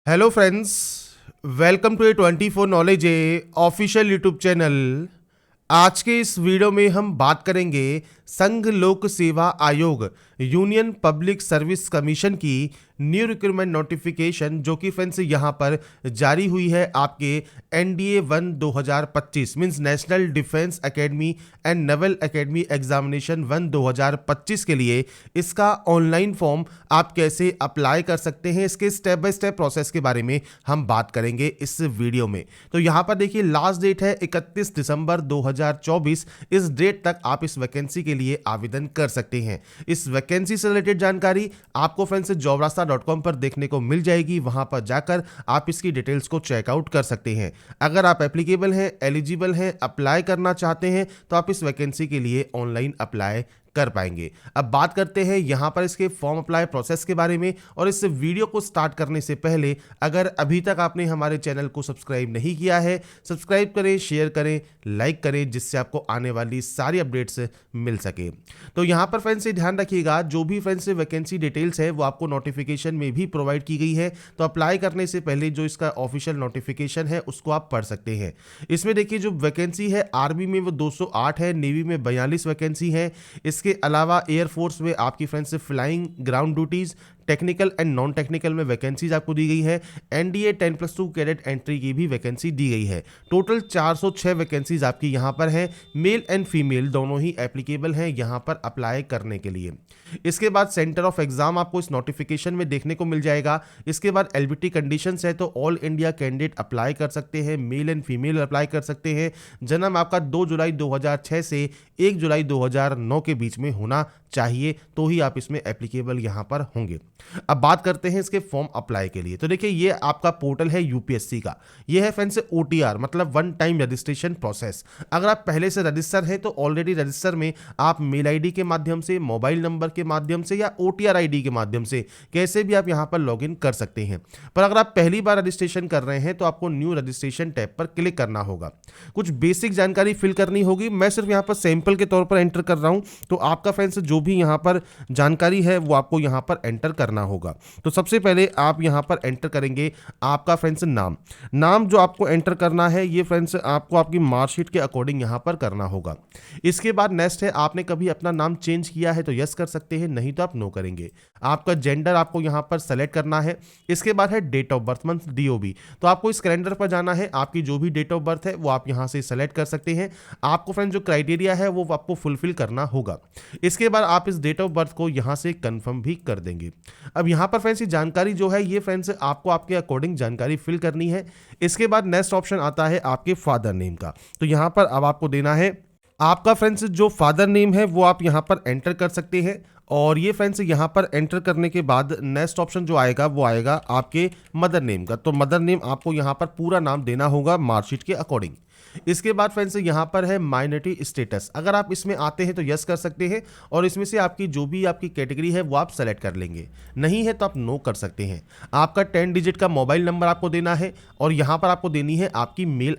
Hello friends, welcome to a 24 knowledge official YouTube channel. आज के इस वीडियो में हम बात करेंगे संघ लोक सेवा आयोग यूनियन पब्लिक सर्विस कमीशन की न्यू रिक्रूटमेंट नोटिफिकेशन, जो कि फ्रेंड्स यहाँ पर जारी हुई है आपके NDA 1 2025 means national defence academy and naval academy examination 1 2025 के लिए। इसका ऑनलाइन फॉर्म आप कैसे अप्लाई कर सकते हैं, इसके स्टेप बाय स्टेप प्रोसेस के बारे में हम बात करेंगे इस वीडियो में। तो यहाँ पर देखिए, लास्ट डेट है 31 दिसंबर 2024। इस डेट तक आप इस वैकेंसी के लिए आवेदन कर सकते हैं। इस वैकेंसी से रिलेटेड जानकारी आपको फ्रेंड्स jobrasta.com पर देखने को मिल जाएगी। वहां पर जाकर आप इसकी डिटेल्स को चेकआउट कर सकते हैं। अगर आप एप्लीकेबल हैं, एलिजिबल हैं, अप्लाई करना चाहते हैं तो आप इस वैकेंसी के लिए ऑनलाइन अप्लाई कर पाएंगे। अब बात करते हैं यहां पर इसके फॉर्म अप्लाई प्रोसेस के बारे में। और इस वीडियो को स्टार्ट करने से पहले अगर अभी तक आपने हमारे चैनल को सब्सक्राइब नहीं किया है, सब्सक्राइब करें, शेयर करें, लाइक करें, जिससे आपको आने वाली सारी अपडेट्स मिल सके। तो यहां पर फ्रेंड्स से ध्यान रखिएगा, जो भी फ्रेंड्स वैकेंसी डिटेल्स है वो आपको नोटिफिकेशन में भी प्रोवाइड की गई है। तो अप्लाई करने से पहले जो इसका ऑफिशियल नोटिफिकेशन है उसको आप पढ़ सकते हैं। इसमें देखिए, जो वैकेंसी है आर्मी में वो 208 है, नेवी में 42 वैकेंसी है। इसके अलावा एयरफोर्स में आपकी friends flying ground duties, technical and non technical में वैकेंसीज आपको दी गई है। NDA 10+2 कैडेट एंट्री की भी वैकेंसी दी गई है। टोटल 406 वैकेंसीज आपकी यहाँ पर हैं। मेल एंड फीमेल दोनों ही एप्लीकेबल हैं यहाँ पर अप्लाई करने के लिए। इसके बाद सेंटर ऑफ एग्जाम आपको इस नोटिफिकेशन में देखने को मिल जाएगा। इसके बाद LBT कंडीशंस है, तो ऑल इंडिया कैंडिडेट अप्लाई कर सकते हैं, मेल एंड फीमेल अप्लाई कर सकते हैं। जन्म आपका 2 जुलाई 2006 से 1 जुलाई 2009 के बीच में होना चाहिए, तो ही आप इसमें एप्लीकेबल यहाँ पर होंगे। अब बात करते हैं इसके फॉर्म अप्लाई के लिए। तो देखिए, ये आपका पोर्टल है UPSC का। ये है फ्रेंड्स OTR मतलब वन टाइम रजिस्ट्रेशन प्रोसेस। अगर आप पहले से रजिस्टर हैं तो ऑलरेडी रजिस्टर में आप मेल ID के माध्यम से, मोबाइल नंबर के माध्यम से या OTR ID के माध्यम से कैसे भी आप यहां पर लॉगिन कर सकते हैं। पर अगर आप पहली बार रजिस्ट्रेशन कर रहे हैं तो आपको न्यू रजिस्ट्रेशन टैब पर क्लिक करना होगा। कुछ बेसिक जानकारी फिल करनी होगी। मैं सिर्फ यहां पर सैंपल के तौर पर एंटर कर रहा हूं, तो आपका फ्रेंड्स जो भी यहां पर जानकारी है वो आपको यहां पर एंटर करना होगा। तो सबसे पहले आप यहां पर एंटर करेंगे आपका फ्रेंड्स नाम जो आपको एंटर करना है, ये फ्रेंड्स आपको आपकी मार्कशीट के अकॉर्डिंग यहां पर करना होगा। इसके बाद नेक्स्ट है, आपने कभी अपना नाम चेंज किया है तो यस कर सकते हैं, नहीं तो आप नो करेंगे। आपका जेंडर आपको यहां पर सेलेक्ट करना है। इसके बाद है date of birth month DOB, तो आपको इस कैलेंडर पर जाना है। आपकी जो भी डेट ऑफ बर्थ है वो आप यहां से सेलेक्ट कर सकते हैं। आपको फ्रेंड्स जो क्राइटेरिया है वो आपको फुलफिल करना होगा। इसके बाद आप इस डेट ऑफ बर्थ को यहां से कंफर्म भी कर देंगे। अब यहां पर फ्रेंड्स जानकारी जो है ये फ्रेंड्स आपको आपके अकॉर्डिंग जानकारी फिल करनी है। इसके बाद नेक्स्ट ऑप्शन आता है आपके फादर नेम का। तो यहां पर अब आपको देना है आपका फ्रेंड्स जो फादर नेम है वो आप यहां पर एंटर कर सकते हैं। और ये फ्रेंड्स यहां पर एंटर करने के बाद नेक्स्ट ऑप्शन जो आएगा वो आएगा आपके मदर नेम का। तो मदर नेम आपको यहां पर पूरा नाम देना होगा मार्कशीट के अकॉर्डिंग। इसके बाद फ्रेंड्स यहां पर है माइनॉरिटी स्टेटस। अगर आप इसमें आते हैं तो यस कर सकते हैं, और इसमें से आपकी जो भी आपकी कैटेगरी है वो आप सेलेक्ट कर लेंगे। नहीं है तो आप नो कर सकते हैं। आपका 10 डिजिट का मोबाइल नंबर आपको देना है, और यहां पर आपको देनी है आपकी mail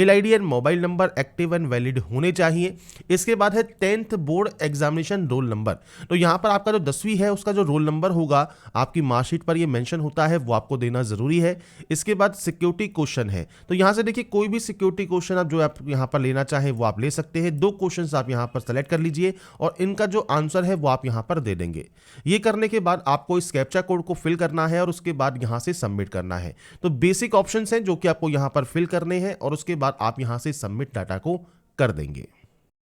ID and mobile number active and valid होने चाहिए। इसके बाद है 10th board examination roll number. तो यहां पर आपका जो 10वीं है उसका जो रोल नंबर होगा आपकी मार्कशीट पर ये मेंशन होता है, वो आपको देना जरूरी है। इसके बाद सिक्योरिटी क्वेश्चन है, तो यहां से देखिए कोई भी सिक्योरिटी क्वेश्चन आप जो आप यहां पर लेना चाहे वो आप ले सकते हैं। 2 क्वेश्चंस आप यहां पर सेलेक्ट कर लीजिए और इनका जो आंसर है वो आप यहां पर दे देंगे। ये करने के बाद आपको इस कैप्चा कोड को फिल करना है और उसके बाद यहां से सबमिट करना है। तो बेसिक ऑप्शंस हैं जो कि आपको यहां पर फिल करने हैं, और उसके बाद आप यहां से सबमिट डाटा को कर देंगे।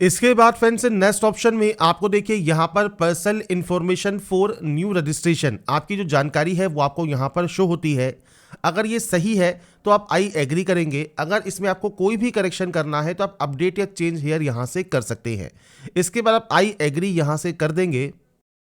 इसके बाद फ्रेंड्स नेक्स्ट ऑप्शन में आपको देखिए यहां पर personal information for new registration, आपकी जो जानकारी है वो आपको यहां पर शो होती है। अगर ये सही है तो आप आई एग्री करेंगे। अगर इसमें आपको कोई भी करेक्शन करना है तो आप अपडेट या चेंज हेयर यहां से कर सकते हैं। इसके बाद आप आई एग्री यहां से कर देंगे।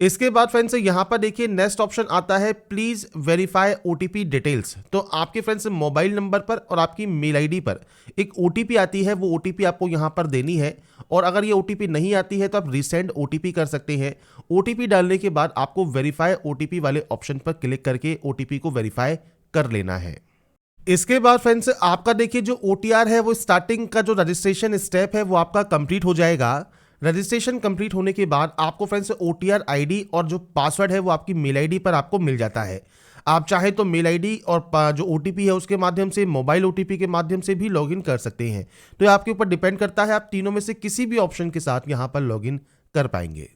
इसके बाद फ्रेंड्स यहां पर देखिए नेक्स्ट ऑप्शन आता है प्लीज वेरीफाई OTP डिटेल्स। तो आपके फ्रेंड्स मोबाइल नंबर पर और आपकी मेल ID पर एक OTP आती है, वो OTP आपको यहां पर देनी है। और अगर ये OTP नहीं आती है तो आप रीसेंड OTP कर सकते हैं। OTP डालने के बाद आपको वेरीफाई OTP वाले ऑप्शन पर क्लिक करके OTP को वेरीफाई कर लेना है। इसके बाद फ्रेंड्स आपका देखिए जो OTR है वो स्टार्टिंग का जो रजिस्ट्रेशन स्टेप है वो आपका कंप्लीट हो जाएगा। रजिस्ट्रेशन कंप्लीट होने के बाद आपको फ्रेंड्स OTR ID और जो पासवर्ड है वो आपकी मेल ID पर आपको मिल जाता है। आप चाहे तो मेल आईडी और जो ओटीपी है उसके माध्यम से, मोबाइल ओटीपी के माध्यम से भी लॉगिन कर सकते हैं। तो ये आपके ऊपर डिपेंड करता है, आप तीनों में से किसी भी ऑप्शन के साथ यहाँ पर लॉगिन कर पाएंगे।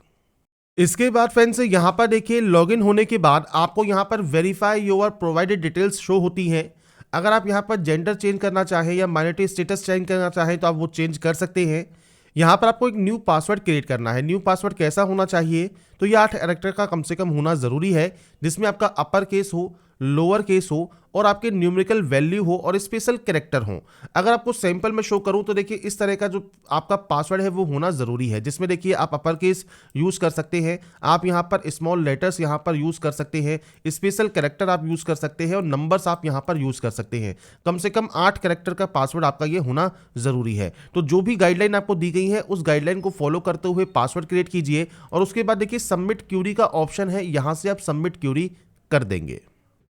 इसके बाद फ्रेंड्स यहाँ पर देखिए, लॉगिन होने के बाद आपको यहाँ पर verify your provided details show होती हैं। अगर आप यहाँ पर जेंडर चेंज करना चाहें या माइनॉरिटी स्टेटस चेंज करना चाहें तो आप वो चेंज कर सकते हैं। यहाँ पर आपको एक न्यू पासवर्ड क्रिएट करना है। न्यू पासवर्ड कैसा होना चाहिए, तो ये 8 कैरेक्टर का कम से कम होना ज़रूरी है, जिसमें आपका अपर केस हो, लोअर केस हो और आपके न्यूमेरिकल वैल्यू हो और स्पेशल कैरेक्टर हो। अगर आपको सैंपल में शो करूं तो देखिए इस तरह का जो आपका पासवर्ड है वो होना ज़रूरी है, जिसमें देखिए आप अपर केस यूज़ कर सकते हैं, आप यहां पर स्मॉल लेटर्स यहां पर यूज़ कर सकते हैं, स्पेशल कैरेक्टर आप यूज़ कर सकते हैं और नंबर्स आप यहां पर यूज़ कर सकते हैं। कम से कम 8 कैरेक्टर का पासवर्ड आपका ये होना ज़रूरी है। तो जो भी गाइडलाइन आपको दी गई है उस गाइडलाइन को फॉलो करते हुए पासवर्ड क्रिएट कीजिए और उसके बाद देखिए सबमिट क्यूरी का ऑप्शन है, यहां से आप सबमिट क्यूरी कर देंगे।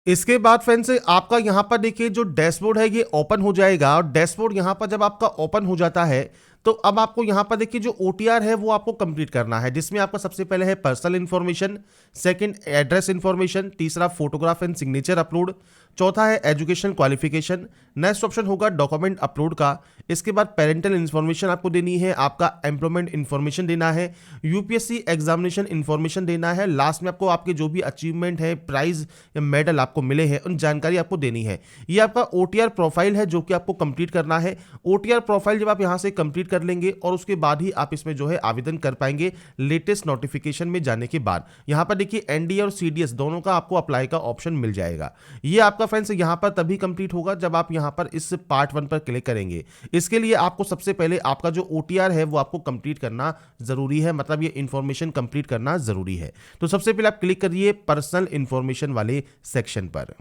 इसके बाद फ्रेंड्स आपका यहां पर देखिए जो डैशबोर्ड है ये ओपन हो जाएगा और डैशबोर्ड यहां पर जब आपका ओपन हो जाता है तो अब आपको यहां पर देखिए जो ओटीआर है वो आपको कंप्लीट करना है, जिसमें आपका सबसे पहले है personal information, second address information, तीसरा फोटोग्राफ एंड सिग्नेचर अपलोड, चौथा है एजुकेशन क्वालिफिकेशन, नेक्स्ट ऑप्शन होगा डॉक्यूमेंट अपलोड का। इसके बाद पेरेंटल इन्फॉर्मेशन आपको देनी है, आपका एम्प्लॉयमेंट इन्फॉर्मेशन देना है, यूपीएससी एग्जामिनेशन इन्फॉर्मेशन देना है, लास्ट में आपको आपके जो भी अचीवमेंट है, प्राइज या मेडल आपको मिले हैं उन जानकारी आपको देनी है। ये आपका ओटीआर प्रोफाइल है जो कि आपको कंप्लीट करना है। ओटीआर प्रोफाइल जब आप यहाँ से कंप्लीट कर लेंगे और उसके बाद ही आप इसमें जो है आवेदन कर पाएंगे लेटेस्ट नोटिफिकेशन में जाने के बाद। यहाँ पर देखिए एनडीए और सीडीएस दोनों का आपको अप्लाई का ऑप्शन मिल जाएगा। ये आपका फ्रेंड्स यहाँ पर तभी कंप्लीट होगा जब आप यहाँ पर इस पार्ट 1 पर क्लिक करेंगे। इसके लिए आपको सबसे पहले आपका जो ओटीआर है वो आपको कंप्लीट करना जरूरी है, मतलब ये इंफॉर्मेशन कंप्लीट करना जरूरी है। तो सबसे पहले आप क्लिक करिए पर्सनल इंफॉर्मेशन वाले सेक्शन पर।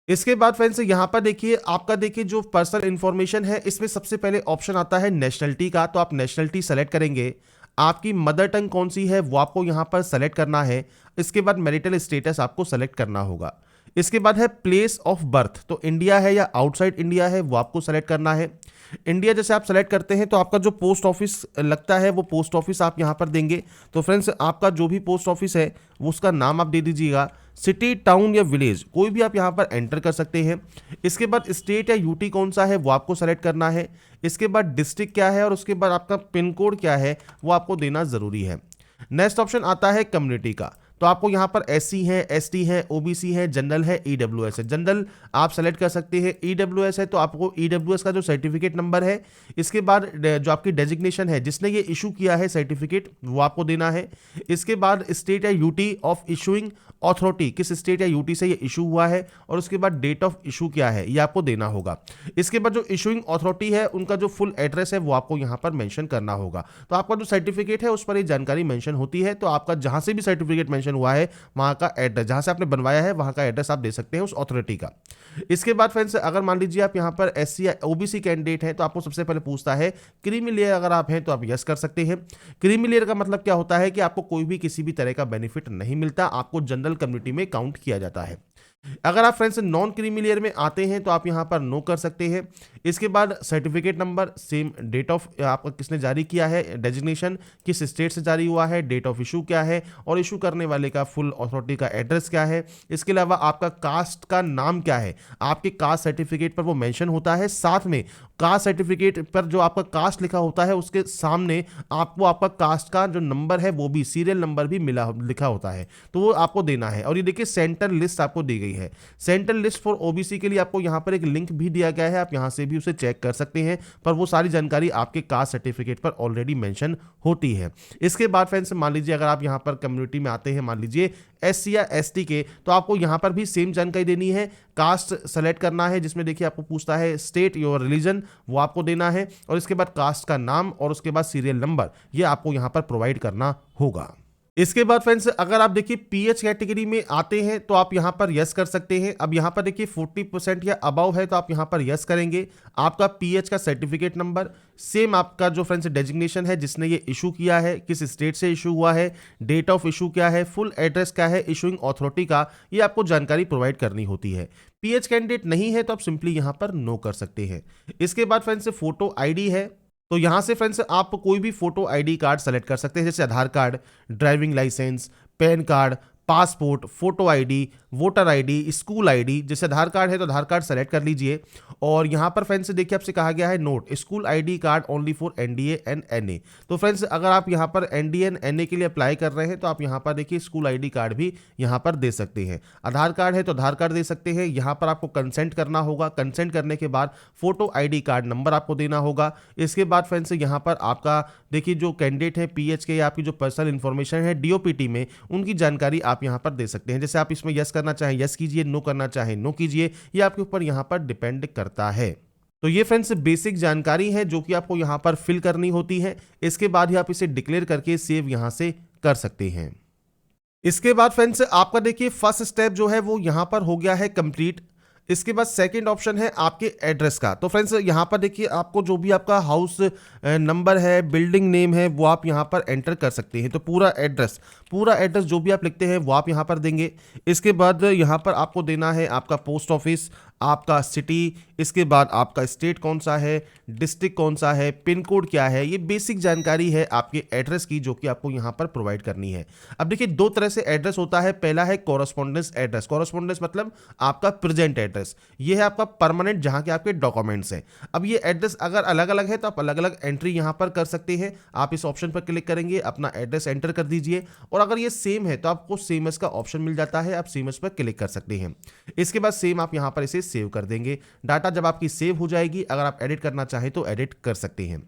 इसके बाद फ्रेंड्स यहाँ पर देखिए आपका देखिए जो पर्सनल इंफॉर्मेशन है इसमें सबसे पहले ऑप्शन आता है नेशनलिटी का, तो आप नेशनलिटी सेलेक्ट करेंगे। आपकी मदर टंग कौन सी है वो आपको यहाँ पर सेलेक्ट करना है। इसके बाद मैरिटल स्टेटस आपको सेलेक्ट करना होगा। इसके बाद है प्लेस ऑफ बर्थ, तो इंडिया है या आउटसाइड इंडिया है वो आपको सेलेक्ट करना है। इंडिया जैसे आप सेलेक्ट करते हैं तो आपका जो पोस्ट ऑफिस लगता है वो पोस्ट ऑफिस आप यहाँ पर देंगे। तो फ्रेंड्स आपका जो भी पोस्ट ऑफिस है वो उसका नाम आप दे दीजिएगा। सिटी, टाउन या विलेज कोई भी आप यहाँ पर एंटर कर सकते हैं। इसके बाद स्टेट या यूटी कौन सा है वो आपको सेलेक्ट करना है। इसके बाद डिस्ट्रिक्ट क्या है और उसके बाद आपका पिन कोड क्या है वो आपको देना ज़रूरी है। नेक्स्ट ऑप्शन आता है कम्युनिटी का, तो आपको यहाँ पर एससी है, एसटी है, ओबीसी है, जनरल है, ईडब्ल्यूएस है। जनरल आप सेलेक्ट कर सकते हैं। ईडब्ल्यूएस है तो आपको ईडब्ल्यूएस का जो सर्टिफिकेट नंबर है, इसके बाद जो आपकी डेजिग्नेशन है जिसने ये इशू किया है सर्टिफिकेट वो आपको देना है। इसके बाद स्टेट या यूटी ऑफ इशूइंग अथॉरिटी, किस स्टेट या यूटी से ये इशू हुआ है और उसके बाद डेट ऑफ इशू क्या है ये आपको देना होगा। इसके बाद जो इशूइंग अथॉरिटी है उनका जो फुल एड्रेस है वो आपको यहाँ पर मेंशन करना होगा। तो आपका जो सर्टिफिकेट है उस पर ये जानकारी मेंशन होती है, तो आपका जहाँ से भी सर्टिफिकेट मेंशन हुआ है वहां का एड्रेस, जहां से आपने बनवाया है वहां का एड्रेस आप दे सकते हैं उस अथॉरिटी का। इसके बाद फ्रेंड्स अगर मान लीजिए आप यहां पर एससी या ओबीसी कैंडिडेट हैं तो आपको सबसे पहले पूछता है क्रीमी लेयर, अगर आप हैं तो आप यस कर सकते हैं। क्रीमी लेयर का मतलब क्या होता है कि आपको कोई भी किसी भी तरह का बेनिफिट नहीं मिलता, आपको जनरल कम्युनिटी में काउंट किया जाता है। अगर आप फ्रेंड्स नॉन क्रीमी लेयर में आते हैं तो आप यहां पर नो कर सकते हैं। इसके बाद certificate number, same date of आपका किसने जारी किया है, डेजिग्नेशन किस स्टेट से जारी हुआ है, डेट ऑफ इशू क्या है और इशू करने वाले का फुल अथॉरिटी का एड्रेस क्या है। इसके अलावा आपका कास्ट का नाम क्या है, आपके कास्ट सर्टिफिकेट पर वो मेंशन होता है। साथ में कास्ट सर्टिफिकेट पर जो आपका कास्ट लिखा होता है उसके सामने आपको आपका कास्ट का जो नंबर है वो भी सीरियल नंबर भी लिखा होता है, तो वो आपको देना है। और ये देखिए सेंटर लिस्ट आपको दी गई है। सेंट्रल लिस्ट फॉर ओबीसी के लिए आपको यहां पर एक लिंक भी दिया गया है, आप यहां से भी उसे चेक कर सकते हैं, पर वो सारी जानकारी आपके कास्ट सर्टिफिकेट पर ऑलरेडी मेंशन होती है। इसके बाद फ्रेंड्स मान लीजिए अगर आप यहां पर कम्युनिटी में आते हैं, मान लीजिए एससी या एसटी के, तो आपको यहां पर भी सेम जानकारी देनी है। कास्ट सेलेक्ट करना है जिसमें देखिए आपको पूछता है स्टेट, योर रिलीजन वो आपको देना है और इसके बाद कास्ट का नाम और उसके बाद सीरियल नंबर ये आपको यहां पर प्रोवाइड करना होगा। इसके बाद फ्रेंड्स अगर आप देखिए पीएच कैटेगरी में आते हैं तो आप यहां पर यस कर सकते हैं। अब यहां पर देखिए 40% या अबव है तो आप यहां पर यस करेंगे। आपका पीएच का सर्टिफिकेट नंबर, सेम आपका जो फ्रेंड्स डेजिग्नेशन है जिसने ये इशू किया है, किस स्टेट से इशू हुआ है, डेट ऑफ इशू क्या है, फुल एड्रेस क्या है इशूइंग अथॉरिटी का, ये आपको जानकारी प्रोवाइड करनी होती है। पीएच कैंडिडेट नहीं है तो आप सिंपली यहां पर नो कर सकते हैं। इसके बाद फ्रेंड्स फोटो आईडी है, तो यहां से फ्रेंड्स आप कोई भी फोटो आईडी कार्ड सेलेक्ट कर सकते हैं, जैसे Aadhaar card, driving licence, PAN card, passport, photo ID, voter ID, school ID, जैसे आधार कार्ड है तो आधार कार्ड सेलेक्ट कर लीजिए। और यहाँ पर फ्रेंड्स देखिए आपसे कहा गया है note school ID card only for NDA and NA. तो फ्रेंड्स अगर आप यहाँ पर एनडीए एंड एनए के लिए अप्लाई कर रहे हैं तो आप यहाँ पर देखिए स्कूल आईडी कार्ड भी यहाँ पर दे सकते हैं। आधार कार्ड है तो आधार कार्ड दे सकते हैं। यहाँ पर आपको कंसेंट करना होगा। कंसेंट करने के बाद फोटो आईडी कार्ड नंबर आपको देना होगा। इसके बाद फ्रेंड्स यहाँ पर आपका देखिए जो कैंडिडेट है पीएच के या आपकी जो पर्सनल इन्फॉर्मेशन है डीओपीटी में, उनकी जानकारी आप यहाँ पर दे सकते हैं। जैसे आप इसमें यस करना चाहें यस कीजिए, नो करना चाहें नो कीजिए, ये आपके ऊपर यहाँ पर डिपेंड करता है। तो ये फ्रेंड्स बेसिक जानकारी है जो कि आपको यहाँ पर फिल करनी होती है। इसके बाद ही आप इसे डिक्लेयर करके सेव यहाँ से कर सकते हैं। इसके बाद फ्रेंड्स आपका देखिए फर्स्ट स्टेप जो है वो यहाँ पर हो गया है कंप्लीट। इसके बाद सेकंड ऑप्शन है आपके एड्रेस का। तो फ्रेंड्स यहाँ पर देखिए आपको जो भी आपका हाउस नंबर है, बिल्डिंग नेम है, वो आप यहाँ पर एंटर कर सकते हैं। तो पूरा एड्रेस जो भी आप लिखते हैं वो आप यहाँ पर देंगे। इसके बाद यहाँ पर आपको देना है आपका पोस्ट ऑफिस, आपका सिटी, इसके बाद आपका स्टेट कौन सा है, डिस्ट्रिक्ट कौन सा है, पिन कोड क्या है। ये बेसिक जानकारी है आपके एड्रेस की जो कि आपको यहाँ पर प्रोवाइड करनी है। अब देखिए दो तरह से एड्रेस होता है। पहला है कॉरस्पॉन्डेंस एड्रेस। कॉरस्पॉन्डेंस मतलब आपका प्रेजेंट एड्रेस, ये है आपका परमानेंट जहाँ के आपके डॉक्यूमेंट्स हैं। अब ये एड्रेस अगर अलग अलग है तो आप अलग अलग एंट्री यहाँ पर कर सकते हैं। आप इस ऑप्शन पर क्लिक करेंगे, अपना एड्रेस एंटर कर दीजिए, और अगर ये सेम है तो आपको सेम एस का ऑप्शन मिल जाता है, आप सेम एस पर क्लिक कर सकते हैं। इसके बाद सेम आप यहाँ पर इसे सेव कर देंगे। डाटा जब आपकी सेव हो जाएगी, अगर आप एडिट करना चाहें तो एडिट कर सकते हैं।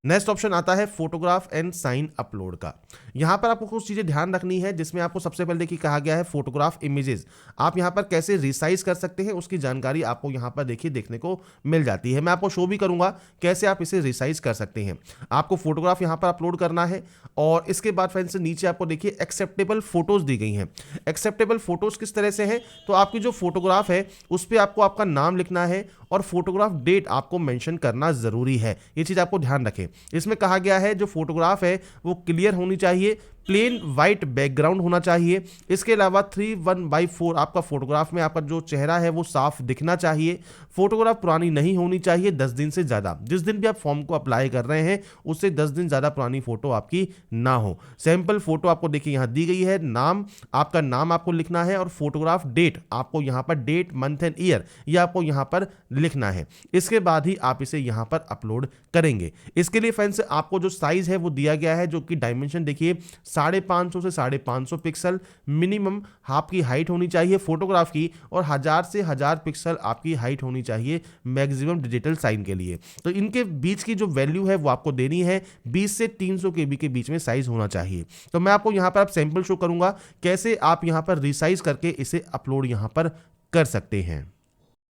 नेक्स्ट ऑप्शन आता है फोटोग्राफ एंड साइन अपलोड का। यहां पर आपको कुछ चीजें ध्यान रखनी है, जिसमें आपको सबसे पहले देखिए कहा गया है फोटोग्राफ इमेजेस आप यहां पर कैसे रिसाइज कर सकते हैं, उसकी जानकारी आपको यहां पर देखिए देखने को मिल जाती है। मैं आपको शो भी करूंगा कैसे आप इसे रिसाइज कर सकते हैं। आपको फोटोग्राफ यहां पर अपलोड करना है, और इसके बाद फ्रेंड्स नीचे आपको देखिए एक्सेप्टेबल फोटोज दी गई हैं। एक्सेप्टेबल फोटोज किस तरह से है, तो आपकी जो फोटोग्राफ है उस पर आपको आपका नाम लिखना है और फोटोग्राफ डेट आपको मेंशन करना जरूरी है। ये चीज आपको ध्यान रखें। इसमें कहा गया है जो फोटोग्राफ है वो क्लियर होनी चाहिए, प्लेन वाइट बैकग्राउंड होना चाहिए। इसके अलावा 3:1/4 आपका फोटोग्राफ में आपका जो चेहरा है वो साफ दिखना चाहिए। फोटोग्राफ पुरानी नहीं होनी चाहिए 10 दिन से ज़्यादा। जिस दिन भी आप फॉर्म को अप्लाई कर रहे हैं उससे 10 दिन ज़्यादा पुरानी फोटो आपकी ना हो। सैंपल फोटो आपको देखिए यहाँ दी गई है। नाम, आपका नाम आपको लिखना है, और फोटोग्राफ डेट आपको यहाँ पर डेट, मंथ एंड ईयर ये आपको यहाँ पर लिखना है। इसके बाद ही आप इसे यहाँ पर अपलोड करेंगे। इसके लिए फ्रेंड्स आपको जो साइज है वो दिया गया है, जो कि डायमेंशन देखिए 550 से 550 पिक्सल मिनिमम आपकी हाइट होनी चाहिए फोटोग्राफ की, और 1000 से 1000 पिक्सल आपकी हाइट होनी चाहिए मैक्सिमम डिजिटल साइन के लिए। तो इनके बीच की जो वैल्यू है वो आपको देनी है, 20 से 300 KB के बीच में साइज होना चाहिए। तो मैं आपको यहाँ पर आप सैंपल शो करूंगा कैसे आप यहाँ पर रिसाइज करके इसे अपलोड यहाँ पर कर सकते हैं।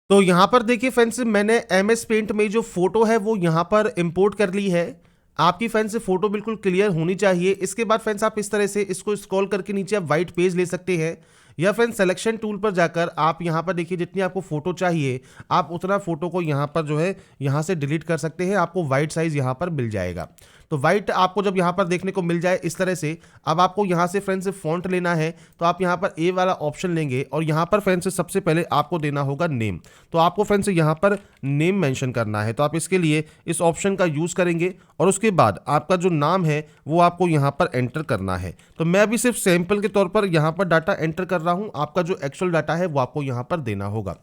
तो यहाँ पर देखिए फ्रेंड्स मैंने MS पेंट में जो फोटो है वो यहाँ पर इंपोर्ट कर ली है। आपकी फ्रेंड्स से फोटो बिल्कुल क्लियर होनी चाहिए। इसके बाद फ्रेंड्स आप इस तरह से इसको स्क्रॉल करके नीचे आप वाइट पेज ले सकते हैं, या फ्रेंड्स सिलेक्शन टूल पर जाकर आप यहाँ पर देखिए जितनी आपको फोटो चाहिए आप उतना फोटो को यहाँ पर जो है यहाँ से डिलीट कर सकते हैं। आपको वाइट साइज यहाँ पर मिल जाएगा। तो वाइट आपको जब यहाँ पर देखने को मिल जाए इस तरह से, अब आपको यहाँ से फ्रेंड्स फॉन्ट लेना है। तो आप यहाँ पर ए वाला ऑप्शन लेंगे, और यहाँ पर फ्रेंड्स सबसे पहले आपको देना होगा नेम। तो आपको फ्रेंड्स यहाँ पर नेम मेंशन करना है। तो आप इसके लिए इस ऑप्शन का यूज़ करेंगे, और उसके बाद आपका जो नाम है वो आपको यहाँ पर एंटर करना है। तो मैं अभी सिर्फ सैंपल के तौर पर यहाँ पर डाटा एंटर कर रहा हूँ। आपका जो एक्चुअल डाटा है वो आपको यहाँ पर देना होगा।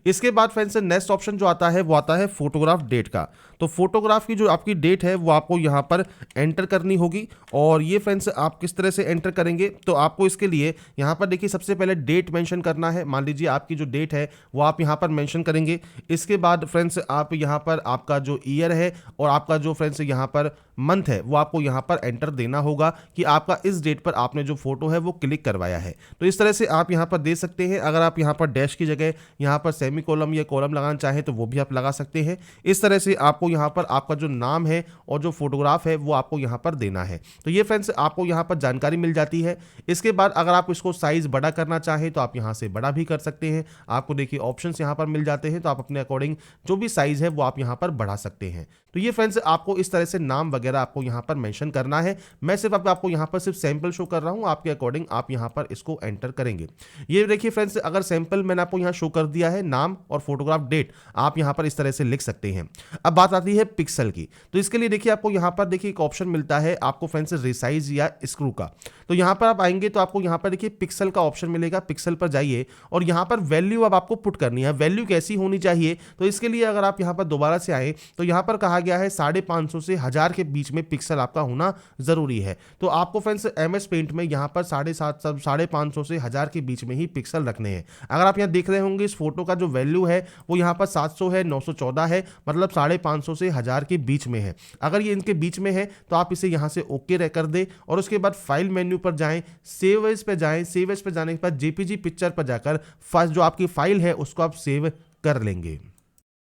इसके बाद फ्रेंड्स नेक्स्ट ऑप्शन जो आता है वो आता है फोटोग्राफ डेट का। तो फोटोग्राफ की जो आपकी डेट है वो आपको यहाँ पर एंटर करनी होगी, और ये फ्रेंड्स आप किस तरह से एंटर करेंगे, तो आपको इसके लिए यहाँ पर देखिए सबसे पहले डेट मेंशन करना है। मान लीजिए आपकी जो डेट है वो आप यहाँ पर मेंशन करेंगे। इसके बाद फ्रेंड्स आप यहाँ पर आपका जो ईयर है और आपका जो फ्रेंड्स यहाँ पर मंथ है वो आपको यहाँ पर एंटर देना होगा कि आपका इस डेट पर आपने जो फोटो है वो क्लिक करवाया है। तो इस तरह से आप यहाँ पर दे सकते हैं। अगर आप यहाँ पर डैश की जगह यहाँ पर सेमी कॉलम या कॉलम लगाना चाहें तो वो भी आप लगा सकते हैं। इस तरह से आपको यहाँ पर आपका जो नाम है और जो फोटोग्राफ है वो आपको यहाँ पर देना है। तो ये फ्रेंड्स आपको यहाँ पर जानकारी मिल जाती है। इसके बाद अगर आप इसको साइज बड़ा करना चाहें तो आप यहाँ से बड़ा भी कर सकते हैं। आपको देखिए ऑप्शंस यहाँ पर मिल जाते हैं, तो आप अपने अकॉर्डिंग जो भी साइज है वो आप यहाँ पर बढ़ा सकते हैं। तो ये फ्रेंड्स आपको इस तरह से नाम वगैरह आपको यहाँ पर मेंशन करना है। मैं सिर्फ आपको यहाँ पर सिर्फ सैंपल शो कर रहा हूँ, आपके अकॉर्डिंग आप यहाँ पर इसको एंटर करेंगे। ये देखिए फ्रेंड्स अगर सैंपल मैंने आपको यहाँ शो कर दिया है, नाम और फोटोग्राफ डेट आप यहाँ पर इस तरह से लिख सकते हैं। अब बात आती है पिक्सल की, तो इसके लिए देखिए आपको यहाँ पर देखिए एक ऑप्शन मिलता है आपको फ्रेंड्स रिसाइज या स्क्रू का। तो यहाँ पर आप आएंगे तो आपको यहाँ पर देखिए पिक्सल का ऑप्शन मिलेगा, पिक्सल पर जाइए और यहाँ पर वैल्यू अब आपको पुट करनी है। वैल्यू कैसी होनी चाहिए, तो इसके लिए अगर आप यहाँ पर दोबारा से आए तो यहाँ पर कहा गया है 550 से 1000 के बीच में पिक्सल आपका होना जरूरी है। तो आपको फ्रेंड्स MS पेंट में यहाँ पर 750 550 से 1000 के बीच में ही पिक्सल रखने हैं। अगर आप यहाँ देख रहे होंगे इस फोटो का जो वैल्यू है वो यहाँ पर 700 है, 914 है, मतलब 550 से 1000 के बीच में है। अगर ये इनके बीच में है तो आप इसे यहाँ से ओके कर दे और उसके बाद फाइल मेन्यू पर जाएं, सेव एज पे जाएं। सेव एज पे जाने के बाद JPG पिक्चर पर जाकर फर्स्ट जो आपकी फाइल है उसको आप सेव कर लेंगे।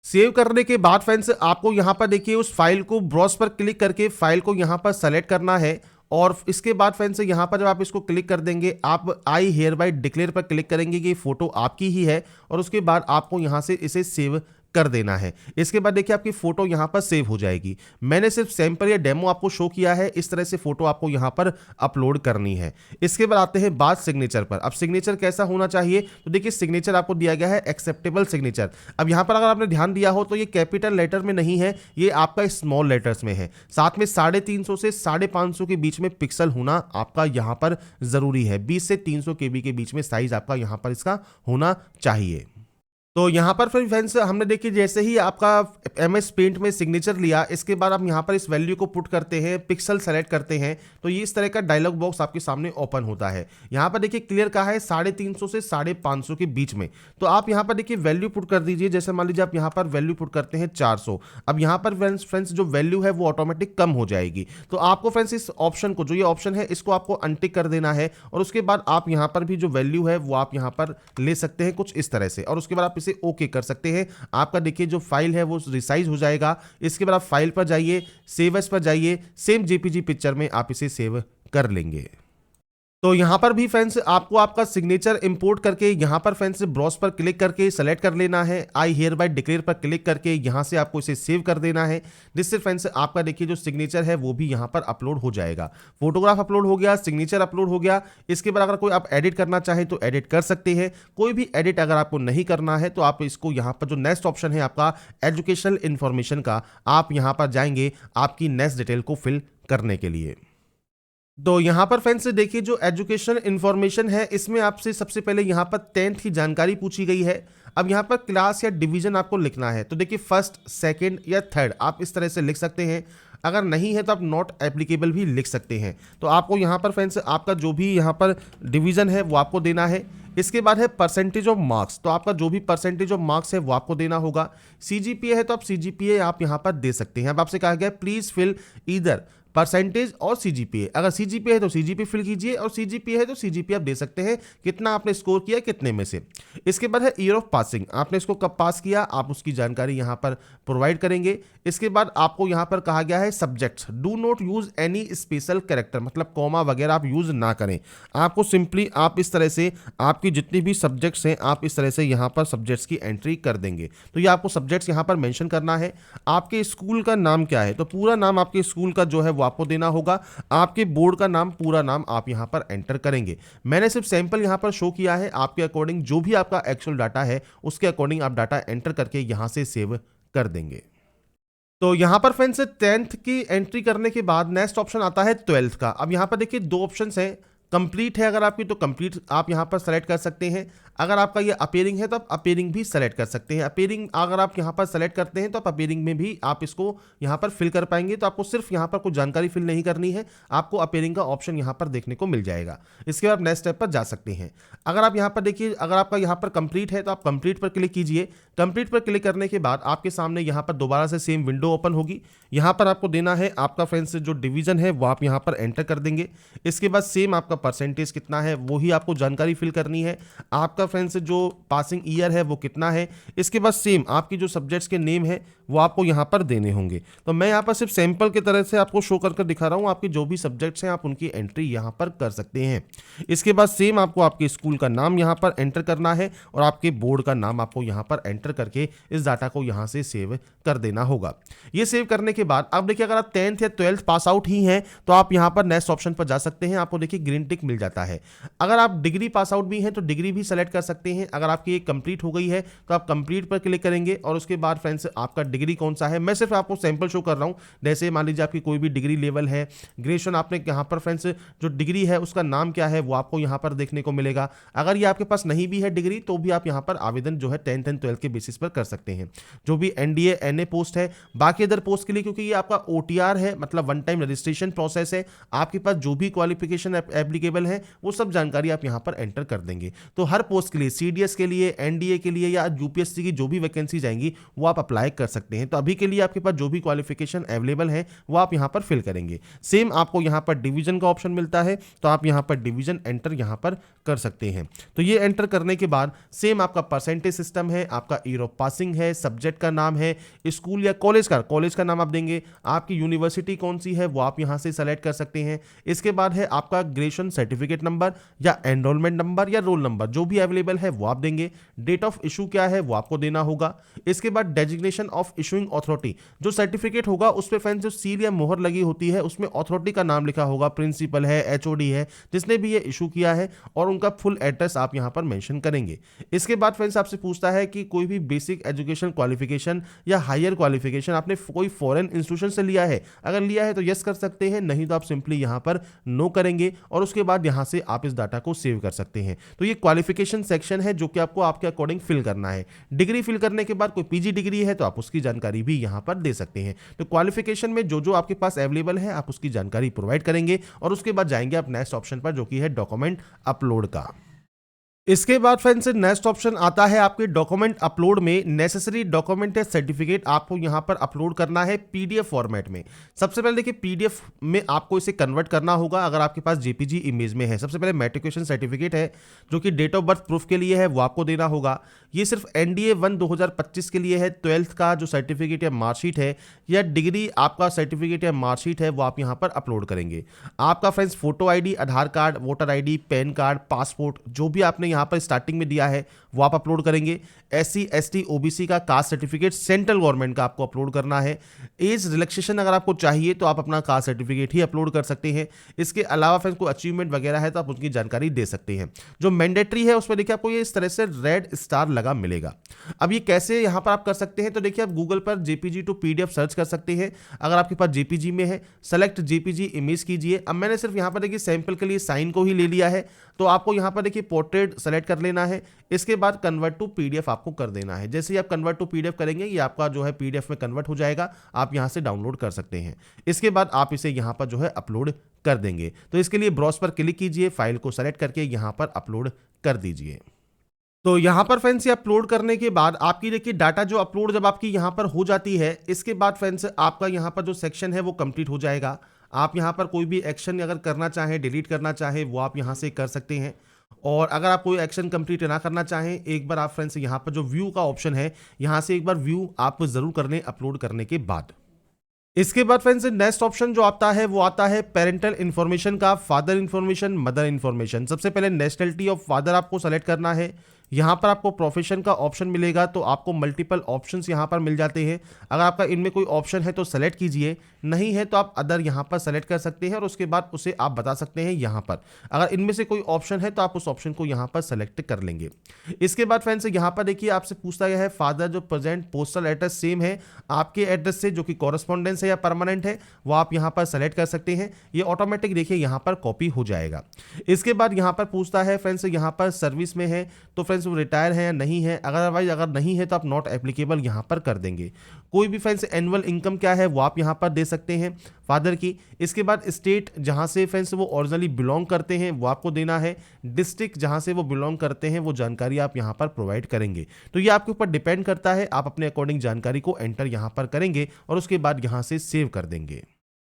सेव करने के बाद फ्रेंड्स आपको यहाँ पर देखिए उस फाइल को ब्राउज पर क्लिक करके फाइल को यहाँ पर सेलेक्ट करना है और इसके बाद फ्रेंड्स यहाँ पर जब आप इसको क्लिक कर देंगे आप आई हियर बाय डिक्लेयर पर क्लिक करेंगे कि फोटो आपकी ही है और उसके बाद आपको यहाँ से इसे सेव कर देना है। इसके बाद देखिए आपकी फोटो यहां पर सेव हो जाएगी। मैंने सिर्फ सैंपल या डेमो आपको शो किया है, इस तरह से फोटो आपको यहां पर अपलोड करनी है। इसके बाद आते हैं बात सिग्नेचर पर। अब सिग्नेचर कैसा होना चाहिए, तो देखिए सिग्नेचर आपको दिया गया है एक्सेप्टेबल सिग्नेचर। अब यहां पर अगर आपने ध्यान दिया हो तो ये कैपिटल लेटर में नहीं है, ये आपका स्मॉल लेटर्स में है। साथ में 350 से 550 के बीच में पिक्सल होना आपका यहां पर जरूरी है। 20 से 300 KB के बीच में साइज आपका यहां पर इसका होना चाहिए। तो यहाँ पर फिर फ्रेंड्स हमने देखिए जैसे ही आपका MS पेंट में सिग्नेचर लिया, इसके बाद आप यहाँ पर इस वैल्यू को पुट करते हैं, पिक्सल सेलेक्ट करते हैं, तो ये इस तरह का डायलॉग बॉक्स आपके सामने ओपन होता है। यहाँ पर देखिए क्लियर कहा है 350 से 550 के बीच में। तो आप यहाँ पर देखिए वैल्यू पुट कर दीजिए। जैसे मान लीजिए आप यहाँ पर वैल्यू पुट करते हैं 400। अब यहाँ पर फ्रेंड्स जो वैल्यू है वो ऑटोमेटिक कम हो जाएगी। तो आपको फ्रेंड्स इस ऑप्शन को, जो ये ऑप्शन है, इसको आपको अनटिक कर देना है और उसके बाद आप यहाँ पर भी जो वैल्यू है वो आप यहाँ पर ले सकते हैं कुछ इस तरह से और उसके बाद आप इसे ओके कर सकते हैं। आपका देखिए जो फाइल है वो रिसाइज हो जाएगा। इसके बाद आप फाइल पर जाइए, सेव एज पर जाइए, सेम JPG पिक्चर में आप इसे सेव कर लेंगे। तो यहां पर भी फ्रेंड्स आपको आपका सिग्नेचर इंपोर्ट करके यहां पर फ्रेंड्स ब्राउज पर क्लिक करके सेलेक्ट कर लेना है। आई हियर बाय डिक्लेयर पर क्लिक करके यहां से आपको इसे सेव कर देना है, जिससे फ्रेंड्स आपका देखिए जो सिग्नेचर है वो भी यहां पर अपलोड हो जाएगा। फोटोग्राफ अपलोड हो गया, सिग्नेचर अपलोड हो गया। इसके बाद अगर कोई आप एडिट करना चाहे तो एडिट कर सकते हैं। कोई भी एडिट अगर आपको नहीं करना है तो आप इसको यहां पर जो नेक्स्ट ऑप्शन है आपका एजुकेशनल इंफॉर्मेशन का, आप यहां पर जाएंगे आपकी नेक्स्ट डिटेल को फिल करने के लिए। तो यहाँ पर फ्रेंड्स देखिए जो एजुकेशन इन्फॉर्मेशन है इसमें आपसे सबसे पहले यहाँ पर 10th की जानकारी पूछी गई है। अब यहाँ पर क्लास या डिवीजन आपको लिखना है, तो देखिए फर्स्ट, सेकंड या थर्ड आप इस तरह से लिख सकते हैं। अगर नहीं है तो आप नॉट एप्लीकेबल भी लिख सकते हैं। तो आपको यहाँ पर फ्रेंड्स आपका जो भी यहाँ पर डिवीजन है वो आपको देना है। इसके बाद है परसेंटेज ऑफ मार्क्स, तो आपका जो भी परसेंटेज ऑफ मार्क्स है वो आपको देना होगा। CGPA है तो आप CGPA आप यहाँ पर दे सकते हैं। अब आपसे कहा गया प्लीज फिल ईदर परसेंटेज और CGPA। अगर CGPA है तो CGPA फिल कीजिए और CGPA है तो CGPA आप दे सकते हैं, कितना आपने स्कोर किया कितने में से। इसके बाद है ईयर ऑफ पासिंग, आपने इसको कब पास किया आप उसकी जानकारी यहाँ पर प्रोवाइड करेंगे। इसके बाद आपको यहाँ पर कहा गया है subjects, do not use any special character, मतलब कॉमा वगैरह आप यूज ना करें। आपको सिंपली आप इस तरह से आपकी जितनी भी सब्जेक्ट्स हैं आप इस तरह से यहाँ पर सब्जेक्ट्स की एंट्री कर देंगे। तो ये आपको सब्जेक्ट्स यहाँ पर मेंशन करना है। आपके स्कूल का नाम क्या है, तो पूरा नाम आपके स्कूल का जो है वो आपको देना होगा। आपके बोर्ड का नाम, पूरा नाम आप यहां पर एंटर करेंगे। मैंने सिर्फ सैंपल यहां पर शो किया है, आपके अकॉर्डिंग जो भी आपका एक्चुअल डाटा है उसके अकॉर्डिंग आप डाटा एंटर करके यहां से सेव कर देंगे। तो यहां पर फ्रेंड्स 10th की एंट्री करने के बाद नेक्स्ट ऑप्शन आता है 12th का। अब यहां पर देखिए दो ऑप्शंस हैं, कंप्लीट है अगर आपकी तो कंप्लीट आप यहां पर सेलेक्ट कर सकते हैं। अगर आपका ये अपीयरिंग है तो आप अपीयरिंग भी सेलेक्ट कर सकते हैं। अपीयरिंग अगर आप यहां पर सेलेक्ट करते हैं तो आप अपीयरिंग में भी आप इसको यहां पर फिल कर पाएंगे। तो आपको सिर्फ यहां पर कोई जानकारी फिल नहीं करनी है, आपको अपीयरिंग का ऑप्शन यहां पर देखने को मिल जाएगा। इसके बाद नेक्स्ट स्टेप पर जा सकते हैं। अगर आप यहां पर देखिए, अगर आपका यहां पर कंप्लीट है तो आप कंप्लीट पर क्लिक कीजिए। कंप्लीट पर क्लिक करने के बाद आपके सामने यहां पर दोबारा से सेम विंडो ओपन होगी। यहां पर आपको देना है आपका फ्रेंड्स जो डिवीजन है वो आप यहां पर एंटर कर देंगे। इसके बाद सेम आपका परसेंटेज कितना है वही आपको जानकारी फिल करनी है। आपका फ्रेंड्स जो पासिंग ईयर है वो कितना है। इसके बाद सेम आपकी जो सब्जेक्ट्स के नेम है वो आपको यहां पर देने होंगे। तो मैं यहां पर सिर्फ सैंपल की तरह से आपको शो कर दिखा रहा हूं। आपकी जो भी सब्जेक्ट्स हैं आप उनकी एंट्री यहां पर कर सकते हैं। इसके बाद सेम आपको आपके स्कूल का नाम यहां पर एंटर करना है और आपके बोर्ड का नाम आपको यहां पर एंटर एंटर करके इस डाटा को यहाँ से सेव कर देना होगा। ये सेव करने के बाद अब देखिए अगर आप 10th या 12th पास आउट ही हैं तो आप यहाँ पर नेक्स्ट ऑप्शन पर जा सकते हैं, आपको देखिए ग्रीन टिक मिल जाता है। अगर आप डिग्री पास आउट भी हैं तो डिग्री भी सेलेक्ट कर सकते हैं। अगर आपकी एक कंप्लीट हो गई है तो आप कंप्लीट पर क्लिक करेंगे और उसके बाद फ्रेंड्स आपका डिग्री कौन सा है, मैं सिर्फ आपको सैंपल शो कर रहा हूँ। जैसे मान लीजिए आपकी कोई भी डिग्री लेवल है, ग्रेजुएशन आपने यहाँ पर फ्रेंड्स जो डिग्री है उसका नाम क्या है वो आपको यहाँ पर देखने को मिलेगा। अगर ये आपके पास नहीं भी है डिग्री तो भी आप यहाँ पर आवेदन जो है 10th एंड 12th के बेसिस पर कर सकते हैं। जो भी एनडीए एनए पोस्ट है, बाकी अदर पोस्ट के लिए क्योंकि ये आपका ओटीआर है मतलब वन टाइम रजिस्ट्रेशन प्रोसेस है, आपके पास जो भी क्वालिफिकेशन एप्लीकेबल है वो सब जानकारी आप यहाँ पर एंटर कर देंगे। तो हर पोस्ट के लिए सीडीएस के लिए, एनडीए के लिए या यूपीएससी की जो भी वैकेंसी आएंगी वो आप अप्लाई कर सकते हैं। तो अभी के लिए आपके पास जो भी क्वालिफिकेशन अवेलेबल है वो आप यहाँ पर फिल करेंगे। सेम आपको यहाँ पर डिवीजन का ऑप्शन मिलता है तो आप यहाँ पर डिवीजन एंटर यहाँ पर कर सकते हैं। तो ये एंटर करने के बाद सेम आपका परसेंटेज सिस्टम है, आपका ईयर ऑफ पासिंग है, सब्जेक्ट का नाम है, स्कूल या कॉलेज का नाम आप देंगे, आपकी यूनिवर्सिटी कौन सी है वो आप यहाँ से सेलेक्ट कर सकते हैं। इसके बाद है आपका ग्रेजुएशन सर्टिफिकेट नंबर या एनरोलमेंट नंबर या रोल नंबर जो भी अवेलेबल है वो आप देंगे। डेट ऑफ इशू क्या है वो आपको देना होगा। इसके बाद डेजिग्नेशन ऑफ इशूइंग अथॉरिटी, जो सर्टिफिकेट होगा उस पे फ्रेंड्स जो सील या मोहर लगी होती है उसमें अथॉरिटी का नाम लिखा होगा, प्रिंसिपल है, एचओडी है, जिसने भी ये इशू किया है, और उनका फुल एड्रेस आप यहाँ पर मेंशन करेंगे। इसके बाद फ्रेंड्स आपसे पूछता है कि कोई भी बेसिक एजुकेशन क्वालिफिकेशन या हायर क्वालिफिकेशन आपने कोई फॉरेन इंस्टीट्यूशन से लिया है, अगर लिया है तो यस कर सकते हैं, नहीं तो आप सिंपली यहाँ पर नो करेंगे और उसके बाद यहाँ से आप इस डाटा को सेव कर सकते हैं। तो ये क्वालिफिकेशन सेक्शन है जो कि आपको आपके अकॉर्डिंग फिल करना है। डिग्री फिल करने के बाद कोई पीजी डिग्री है तो आप उसकी जानकारी भी यहाँ पर दे सकते हैं। तो क्वालिफिकेशन में जो जो आपके पास अवेलेबल है आप उसकी जानकारी प्रोवाइड करेंगे और उसके बाद जाएंगे आप नेक्स्ट ऑप्शन पर जो कि है डॉक्यूमेंट अपलोड का। इसके बाद फ्रेंड्स नेक्स्ट ऑप्शन आता है आपके डॉक्यूमेंट अपलोड में। नेसेसरी डॉक्यूमेंट या सर्टिफिकेट आपको यहां पर अपलोड करना है पीडीएफ फॉर्मेट में। सबसे पहले देखिए पीडीएफ में आपको इसे कन्वर्ट करना होगा अगर आपके पास जेपीजी इमेज में है। सबसे पहले मैट्रिकुलेशन सर्टिफिकेट है जो कि डेट ऑफ बर्थ प्रूफ के लिए है वो आपको देना होगा। ये सिर्फ एनडीए 1 2025 के लिए है। 12th का जो सर्टिफिकेट या मार्कशीट है या डिग्री आपका सर्टिफिकेट या मार्कशीट है वो आप यहाँ पर अपलोड करेंगे। आपका friends photo ID, Aadhaar card, voter ID, PAN card, passport जो भी आपने यहाँ पर स्टार्टिंग में दिया है वो आप अपलोड करेंगे। एससी एसटी ओबीसी का कास्ट सर्टिफिकेट सेंट्रल गवर्नमेंट का आपको अपलोड करना है। एज रिलैक्सेशन अगर आपको चाहिए तो आप अपना कास्ट सर्टिफिकेट ही अपलोड कर सकते हैं। इसके अलावा फ्रेंड्स कोई अचीवमेंट वगैरह है तो आप उसकी जानकारी दे सकते हैं। जो मैंडेटरी है उसमें देखिए आपको ये इस तरह से रेड स्टार लगा मिलेगा। अब ये कैसे यहाँ पर आप कर सकते हैं तो देखिए आप गूगल पर जेपीजी टू पीडीएफ सर्च कर सकते हैं। अगर आपके पास जेपीजी में है सेलेक्ट जेपीजी इमेज कीजिए। अब मैंने सिर्फ यहाँ पर देखिए सैंपल के लिए साइन को ही ले लिया है तो आपको यहाँ पर देखिए पोर्ट्रेट सेलेक्ट कर लेना है। इसके बाद कन्वर्ट टू पीडीएफ आपको कर देना है। जैसे ही आप कन्वर्ट टू पीडीएफ करेंगे ये आपका जो है पीडीएफ में कन्वर्ट हो जाएगा, आप यहाँ से डाउनलोड कर सकते हैं। इसके बाद आप इसे यहाँ पर जो है अपलोड कर देंगे। तो इसके लिए ब्राउज पर क्लिक कीजिए, फाइल को सेलेक्ट करके यहाँ पर अपलोड कर दीजिए। तो यहाँ पर फ्रेंड्स ये अपलोड करने के बाद आपकी देखिए डाटा जो अपलोड जब आपकी यहाँ पर हो जाती है इसके बाद फ्रेंड्स आपका यहाँ पर जो सेक्शन है वो कंप्लीट हो जाएगा। आप यहाँ पर कोई भी एक्शन अगर करना चाहें, डिलीट करना चाहें वो आप यहाँ से कर सकते हैं। और अगर आप कोई एक्शन कंप्लीट ना करना चाहें एक बार आप फ्रेंड्स यहाँ पर जो व्यू का ऑप्शन है यहाँ से एक बार व्यू आप जरूर कर लें अपलोड करने के बाद। इसके बाद फ्रेंड्स नेक्स्ट ऑप्शन जो आता है वो आता है पेरेंटल इन्फॉर्मेशन का, फादर इन्फॉर्मेशन, मदर इन्फॉर्मेशन। सबसे पहले नेशनलिटी ऑफ फादर आपको सेलेक्ट करना है। यहाँ पर आपको प्रोफेशन का ऑप्शन मिलेगा तो आपको मल्टीपल ऑप्शंस यहाँ पर मिल जाते हैं। अगर आपका इनमें कोई ऑप्शन है तो सेलेक्ट कीजिए, नहीं है तो आप अदर यहाँ पर सेलेक्ट कर सकते हैं और उसके बाद उसे आप बता सकते हैं यहाँ पर। अगर इनमें से कोई ऑप्शन है तो आप उस ऑप्शन को यहाँ पर सेलेक्ट कर लेंगे। इसके बाद फ्रेंड्स यहाँ पर देखिए आपसे पूछता गया है फादर जो प्रेजेंट पोस्टल एड्रेस सेम है आपके एड्रेस से जो कि कॉरेस्पॉन्डेंस है या परमानेंट है वो आप यहाँ पर सेलेक्ट कर सकते हैं। ये ऑटोमेटिक देखिए यहाँ पर कॉपी हो जाएगा। इसके बाद यहाँ पर पूछता है फ्रेंड्स यहाँ पर सर्विस में है तो फ्रेंड्स वो रिटायर है या नहीं है। अदरवाइज अगर नहीं है तो आप नॉट एप्लीकेबल यहाँ पर कर देंगे। कोई भी फ्रेंड्स एनुअल इनकम क्या है वो आप यहाँ पर दे सकते हैं फादर की। इसके बाद स्टेट जहाँ से फ्रेंड्स वो ओरिजिनली बिलोंग करते हैं वो आपको देना है। डिस्ट्रिक्ट जहाँ से वो बिलोंग करते हैं वो जानकारी आप यहाँ पर प्रोवाइड करेंगे। तो ये आपके ऊपर डिपेंड करता है, आप अपने अकॉर्डिंग जानकारी को एंटर यहाँ पर करेंगे और उसके बाद यहाँ से सेव कर देंगे।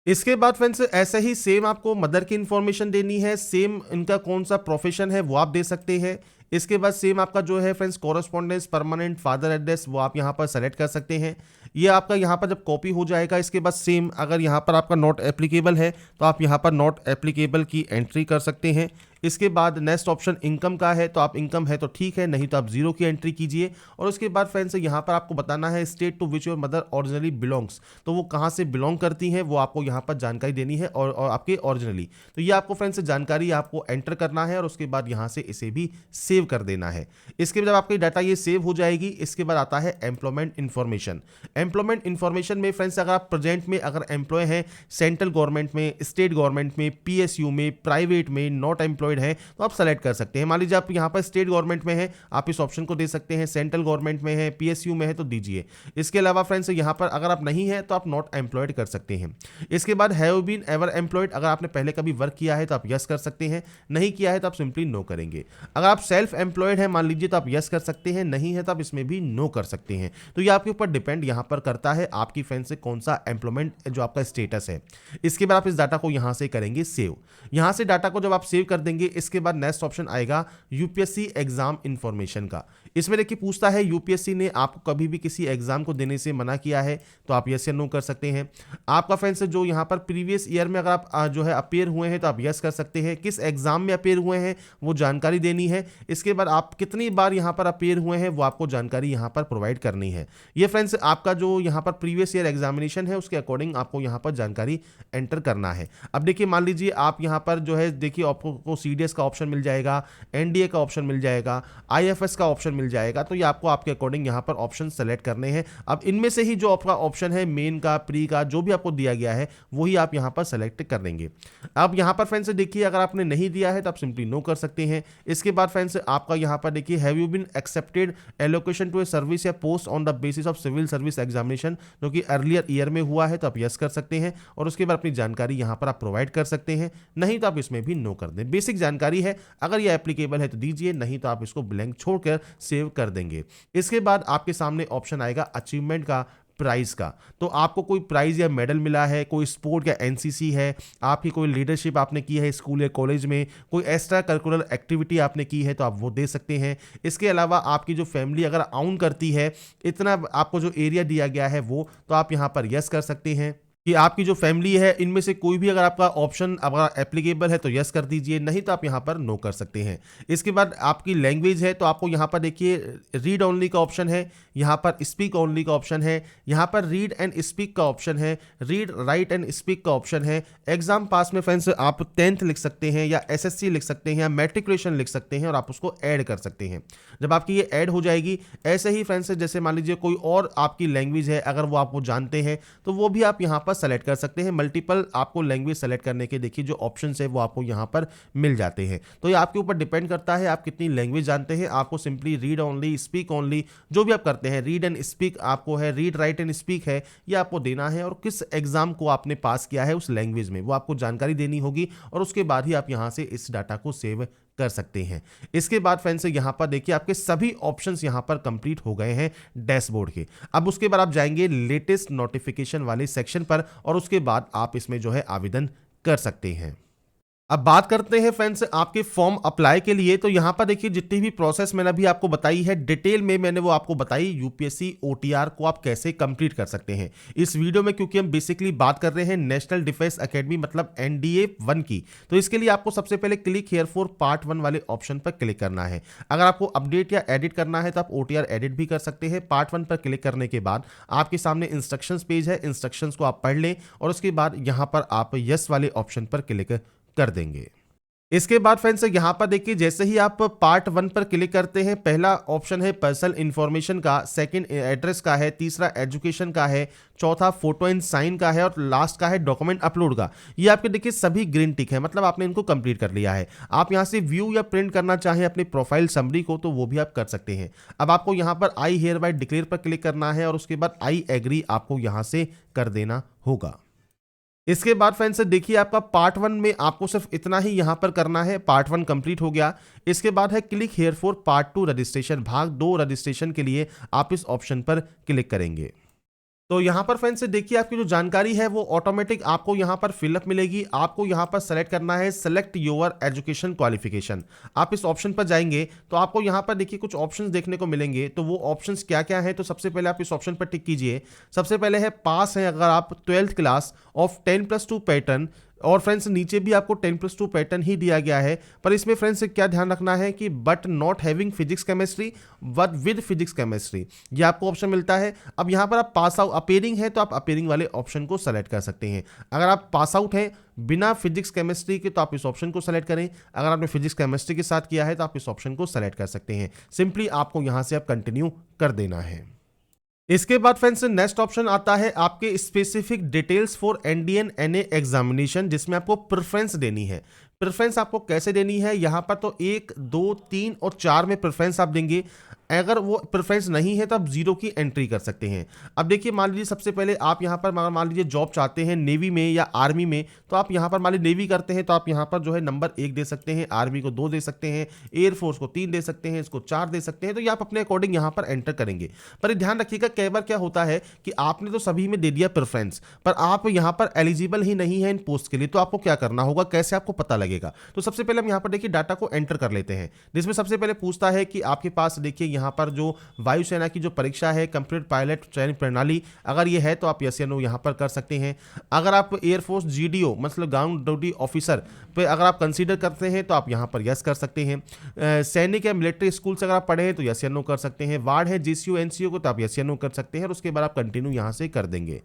इसके बाद फ्रेंड्स ऐसे ही सेम आपको मदर की इंफॉर्मेशन देनी है, सेम इनका कौन सा प्रोफेशन है वो आप दे सकते हैं। इसके बाद सेम आपका जो है friends correspondence, permanent father address वो आप यहाँ पर सेलेक्ट कर सकते हैं। ये आपका यहाँ पर जब कॉपी हो जाएगा इसके बाद सेम अगर यहाँ पर आपका नॉट एप्लीकेबल है तो आप यहाँ पर नॉट एप्लीकेबल की एंट्री कर सकते हैं। इसके बाद नेक्स्ट ऑप्शन इनकम का है, तो आप इनकम है तो ठीक है, नहीं तो आप जीरो की एंट्री कीजिए। और उसके बाद फ्रेंड्स यहाँ पर आपको बताना है state to which your mother originally belongs, तो वो कहाँ से बिलोंग करती हैं वो आपको यहाँ पर जानकारी देनी है और आपके ओरिजिनली। तो ये आपको फ्रेंड्स जानकारी आपको एंटर करना है और उसके बाद यहाँ से इसे भी सेव कर देना है। इसके बाद जब आपकी डाटा ये सेव हो जाएगी, इसके बाद आता है एम्प्लॉयमेंट इन्फॉर्मेशन। एम्प्लॉयमेंट इन्फॉर्मेशन में फ्रेंड्स अगर आप प्रेजेंट में अगर एम्प्लॉय हैं सेंट्रल गवर्नमेंट में, स्टेट गवर्नमेंट में, पीएसयू में, प्राइवेट में, नॉट एम्प्लॉयड है तो आप सेलेक्ट कर सकते हैं। मान लीजिए आप यहाँ पर स्टेट गवर्नमेंट में है, आप इस ऑप्शन को दे सकते हैं, सेंट्रल गवर्नमेंट में है, पीएसयू में है तो दीजिए। इसके अलावा फ्रेंड्स यहाँ पर अगर आप नहीं है तो आप नॉट एम्प्लॉयड कर सकते हैं। इसके बाद हैव बीन एवर एम्प्लॉयड, अगर आपने पहले कभी वर्क किया है तो आप यस कर सकते हैं, नहीं किया है तो आप सिंपली नो करेंगे। अगर आप सेल्फ एम्प्लॉयड है मान लीजिए तो आप यस कर सकते हैं, नहीं है तो आप इसमें भी नो कर सकते हैं। तो ये आपके ऊपर डिपेंड यहाँ पर करता है आपकी फ्रेंड से कौन सा एम्प्लॉयमेंट जो आपका स्टेटस है। इसके बाद आप इस डाटा को यहाँ से करेंगे सेव। यहाँ से डाटा को जब आप सेव कर देंगे, इसके बाद नेक्स्ट ऑप्शन आएगा यूपीएससी एग्जाम इंफॉर्मेशन का। इसमें देखिए पूछता है यूपीएससी ने आपको कभी भी किसी एग्जाम को देने से मना किया है तो आप यस या नो कर सकते हैं। आपका फ्रेंड्स जो यहाँ पर प्रीवियस ईयर में अगर आप जो है अपेयर हुए हैं तो आप यस कर सकते हैं। किस एग्जाम में अपेयर हुए हैं वो जानकारी देनी है। इसके बाद आप कितनी बार यहाँ पर अपेयर हुए हैं वो आपको जानकारी यहाँ पर प्रोवाइड करनी है। ये फ्रेंड्स आपका जो यहाँ पर प्रीवियस ईयर एग्जामिनेशन है उसके अकॉर्डिंग आपको यहाँ पर जानकारी एंटर करना है। अब देखिए मान लीजिए आप यहाँ पर जो है देखिए आपको सीडीएस का ऑप्शन मिल जाएगा, एनडीए का ऑप्शन मिल जाएगा, आईएफएस का ऑप्शन मिल जाएगा, तो ये आपको आपके अकॉर्डिंग यहाँ पर ऑप्शन सेलेक्ट करने हैं। अब इनमें से ही जो आपका ऑप्शन है मेन का, प्री का, जो भी आपको दिया गया है वही आप यहाँ पर सेलेक्ट कर लेंगे। अब यहाँ पर फ्रेंड्स देखिए अगर आपने नहीं दिया है तो आप सिंपली नो कर सकते हैं। इसके बाद फ्रेंड्स आपका यहाँ पर देखिए have you been accepted allocation to a service या post on the basis of civil service examination, जो कि अर्लियर ईयर में हुआ है तो आप यस कर सकते हैं और उसके बाद अपनी जानकारी यहाँ पर आप प्रोवाइड कर सकते हैं, नहीं तो आप इसमें भी नो कर दें। बेसिक जानकारी है, अगर ये एप्लीकेबल है तो दीजिए, नहीं तो आप इसको ब्लैंक छोड़कर सेव कर देंगे। इसके बाद आपके सामने ऑप्शन आएगा अचीवमेंट का, प्राइज का। तो आपको कोई प्राइज या मेडल मिला है, कोई स्पोर्ट या एनसीसी है, आपकी कोई लीडरशिप आपने की है स्कूल या कॉलेज में, कोई एक्स्ट्रा करिकुलर एक्टिविटी आपने की है तो आप वो दे सकते हैं। इसके अलावा आपकी जो फैमिली अगर आउन करती है, इतना आपको जो एरिया दिया गया है वो, तो आप यहाँ पर यस कर सकते हैं कि आपकी जो फैमिली है इनमें से कोई भी अगर आपका ऑप्शन अगर एप्लीकेबल है तो यस कर दीजिए, नहीं तो आप यहाँ पर नो कर सकते हैं। इसके बाद आपकी लैंग्वेज है तो आपको यहाँ पर देखिए रीड ओनली का ऑप्शन है, यहाँ पर स्पीक ओनली का ऑप्शन है, यहाँ पर रीड एंड स्पीक का ऑप्शन है, रीड राइट एंड स्पीक का ऑप्शन है। एग्जाम पास में फ्रेंड्स आप 10th लिख सकते हैं या एसएससी लिख सकते हैं या मैट्रिकुलेशन लिख सकते हैं और आप उसको ऐड कर सकते हैं। जब आपकी ये ऐड हो जाएगी, ऐसे ही फ्रेंड्स जैसे मान लीजिए कोई और आपकी लैंग्वेज है अगर वो आप वो जानते हैं तो वो भी आप यहाँ पर सेलेक्ट कर सकते हैं। मल्टीपल आपको लैंग्वेज सेलेक्ट करने के देखिए जो ऑप्शंस है वो आपको यहाँ पर मिल जाते हैं। तो ये आपके ऊपर डिपेंड करता है आप कितनी लैंग्वेज जानते हैं। आपको simply read only, speak only, जो भी आप करते हैं, रीड एंड स्पीक आपको है, रीड राइट एंड स्पीक है, ये आपको देना है और किस एग्जाम को आपने पास किया है उस लैंग्वेज में वो आपको जानकारी देनी होगी और उसके बाद ही आप यहाँ से इस डाटा को सेव कर सकते हैं। इसके बाद फ्रेंड्स यहाँ पर देखिए आपके सभी ऑप्शंस यहाँ पर कंप्लीट हो गए हैं डैशबोर्ड के। अब उसके बाद आप जाएंगे लेटेस्ट नोटिफिकेशन वाले सेक्शन पर और उसके बाद आप इसमें जो है आवेदन कर सकते हैं। अब बात करते हैं फ्रेंड्स आपके फॉर्म अप्लाई के लिए। तो यहाँ पर देखिए जितनी भी प्रोसेस मैंने अभी आपको बताई है डिटेल में मैंने वो आपको बताई, यूपीएससी ओटीआर को आप कैसे कंप्लीट कर सकते हैं इस वीडियो में, क्योंकि हम बेसिकली बात कर रहे हैं नेशनल डिफेंस एकेडमी मतलब एनडीए 1 की। तो इसके लिए आपको सबसे पहले क्लिक हियर फॉर पार्ट 1 वाले ऑप्शन पर क्लिक करना है। अगर आपको अपडेट या एडिट करना है तो आप ओटीआर एडिट भी कर सकते हैं। पार्ट 1 पर क्लिक करने के बाद आपके सामने इंस्ट्रक्शंस पेज है, इंस्ट्रक्शंस को आप पढ़ लें और उसके बाद यहाँ पर आप यस वाले ऑप्शन पर क्लिक कर देंगे। इसके बाद फ्रेंड्स यहाँ पर देखिए जैसे ही आप पार्ट 1 पर क्लिक करते हैं, पहला ऑप्शन है पर्सनल इंफॉर्मेशन का, सेकंड एड्रेस का है, तीसरा एजुकेशन का है, चौथा फोटो एंड साइन का है और लास्ट का है डॉक्यूमेंट अपलोड का। ये आपके देखिए सभी ग्रीन टिक है, मतलब आपने इनको कंप्लीट कर लिया है। आप यहाँ से व्यू या प्रिंट करना चाहें अपने प्रोफाइल समरी को तो वो भी आप कर सकते हैं। अब आपको यहाँ पर आई हियर बाय डिक्लेयर पर क्लिक करना है और उसके बाद आई एग्री आपको यहाँ से कर देना होगा। इसके बाद फ्रेंड्स देखिए आपका पार्ट 1 में आपको सिर्फ इतना ही यहां पर करना है। पार्ट 1 कंप्लीट हो गया। इसके बाद है click here for part 2 registration, भाग 2 रजिस्ट्रेशन के लिए आप इस ऑप्शन पर क्लिक करेंगे। तो यहाँ पर फ्रेंड्स देखिए आपकी जो जानकारी है वो ऑटोमेटिक आपको यहाँ पर फिलअप मिलेगी। आपको यहाँ पर सेलेक्ट करना है सेलेक्ट योर एजुकेशन क्वालिफिकेशन। आप इस ऑप्शन पर जाएंगे तो आपको यहाँ पर देखिए कुछ ऑप्शंस देखने को मिलेंगे। तो वो ऑप्शंस क्या क्या हैं, तो सबसे पहले आप इस ऑप्शन पर टिक कीजिए। सबसे पहले है पास है अगर आप 12th क्लास ऑफ 10+2 पैटर्न और फ्रेंड्स नीचे भी आपको 10+2 पैटर्न ही दिया गया है, पर इसमें फ्रेंड्स क्या ध्यान रखना है कि but not having physics chemistry but with physics chemistry, ये आपको ऑप्शन मिलता है। अब यहाँ पर आप पास आउट अपेयरिंग है तो आप अपेयरिंग वाले ऑप्शन को सेलेक्ट कर सकते हैं। अगर आप पास आउट हैं बिना फिजिक्स केमिस्ट्री के तो आप इस ऑप्शन को सेलेक्ट करें, अगर आपने फिजिक्स केमिस्ट्री के साथ किया है तो आप इस ऑप्शन को सेलेक्ट कर सकते हैं। सिंपली आपको यहाँ से आप कंटिन्यू कर देना है। इसके बाद फ्रेंड्स नेक्स्ट ऑप्शन आता है आपके specific details for Indian NA examination, जिसमें आपको प्रेफरेंस देनी है। प्रेफरेंस आपको कैसे देनी है, यहाँ पर तो 1, 2, 3 और 4 में प्रेफरेंस आप देंगे। अगर वो प्रेफरेंस नहीं है तो आप 0 की एंट्री कर सकते हैं। अब देखिए मान लीजिए सबसे पहले आप यहाँ पर मान लीजिए जॉब चाहते हैं नेवी में या आर्मी में, तो आप यहाँ पर मान लीजिए नेवी करते हैं तो आप यहाँ पर जो है नंबर 1 दे सकते हैं, आर्मी को 2 दे सकते हैं, एयरफोर्स को 3 दे सकते हैं, इसको 4 दे सकते हैं। तो ये आप अपने अकॉर्डिंग यहाँ पर एंटर करेंगे। पर ध्यान रखिएगा कई बार क्या होता है कि आपने तो सभी में दे दिया प्रेफरेंस, पर आप यहाँ पर एलिजिबल ही नहीं है इन पोस्ट के लिए, तो आपको क्या करना होगा, कैसे आपको पता लगेगा। तो सबसे पहले हम यहाँ पर देखिए डाटा को एंटर कर लेते हैं, जिसमें सबसे पहले पूछता है कि आपके पास देखिए यहाँ पर जो वायुसेना की जो परीक्षा है कंप्यूटर पायलट चयन प्रणाली, अगर ये है तो आप यस या नो यहाँ पर कर सकते हैं। अगर आप एयरफोर्स जीडीओ मतलब ग्राउंड ड्यूटी ऑफिसर पे अगर आप कंसीडर करते हैं तो आप यहाँ पर यस कर सकते हैं। सैनिक या मिलिट्री स्कूल से अगर आप पढ़े हैं तो यस या नो कर सकते हैं। वार्ड है जीसीयू एनसीयू को तो आप यस या नो कर सकते हैं और उसके बाद आप कंटिन्यू यहाँ से कर देंगे।